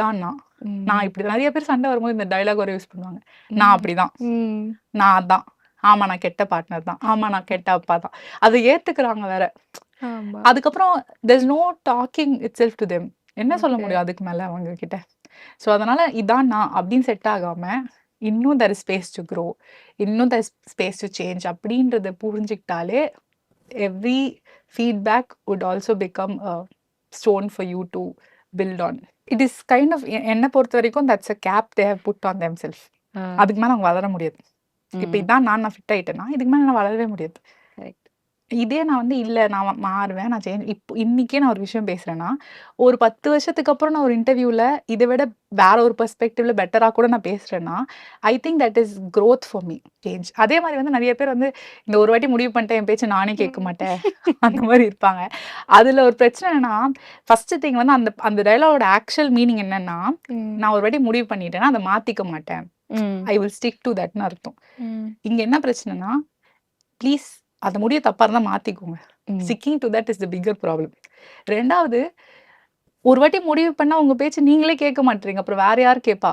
தான் நான் இப்படி நிறைய பேர் சண்டை வரும்போது இந்த டைலாக் வரை யூஸ் பண்ணுவாங்க. நான் அப்படிதான், நான் அதான், ஆமா நான் கெட்ட பார்ட்னர் தான், ஆமா நான் கெட்ட அப்பா தான். அதை ஏத்துக்கிறாங்க வேற. அதுக்கப்புறம் there's no talking itself to them. என்ன சொல்ல முடியும் அதுக்கு மேல அவங்க கிட்ட? ஸோ அதனால இதான் நான் அப்படின்னு செட் ஆகாம இன்னும் there is space to grow, இன்னும் there is space to change அப்படின்றத புரிஞ்சுக்கிட்டாலே every feedback would also become a stone for you to build on. It is kind of என்ன பொறுத்த வரைக்கும் that's a cap they have put on themselves. அதுக்கு மேல அவங்க வளர முடியாது. இப்போ இதான் நான் ஃபிட் ஆயிட்டேன்னா இதுக்கு மேல நான் வளரவே முடியாது. இதே நான் வந்து இல்லை நான் மாறுவேன், நான் சேஞ்ச், இப்போ இன்னைக்கே நான் ஒரு விஷயம் பேசுறேன்னா ஒரு 10 வருஷத்துக்கு அப்புறம் நான் ஒரு இன்டர்வியூல இதை விட வேற ஒரு பெர்ஸ்பெக்டிவ்ல பெட்டரா கூட நான் பேசுறேன்னா I think that is growth for me, change. அதே மாதிரி வந்து நிறைய பேர் வந்து இந்த ஒரு வாட்டி முடிவு பண்ணிட்டேன் என் பேச்சு நானே கேட்க மாட்டேன் அந்த மாதிரி இருப்பாங்க. அதுல ஒரு பிரச்சனை என்னன்னா ஃபர்ஸ்ட் திங் வந்து அந்த அந்த டைலாகோட ஆக்சுவல் மீனிங் என்னன்னா நான் ஒரு வாட்டி முடிவு பண்ணிட்டேன்னா அதை மாத்திக்க மாட்டேன், ஐ வில் ஸ்டிக் டு தட்னு அர்த்தம். இங்க என்ன பிரச்சனைனா ப்ளீஸ் அந்த முடிவு தப்பா இருந்தா மாத்திக்கோங்க. Sticking to that is the bigger problem. ரெண்டாவது, ஒரு வாட்டி முடிவு பண்ணா உங்க பேச்சு நீங்களே கேட்க மாட்டீங்க, அப்புறம் வேற யார் கேட்பா?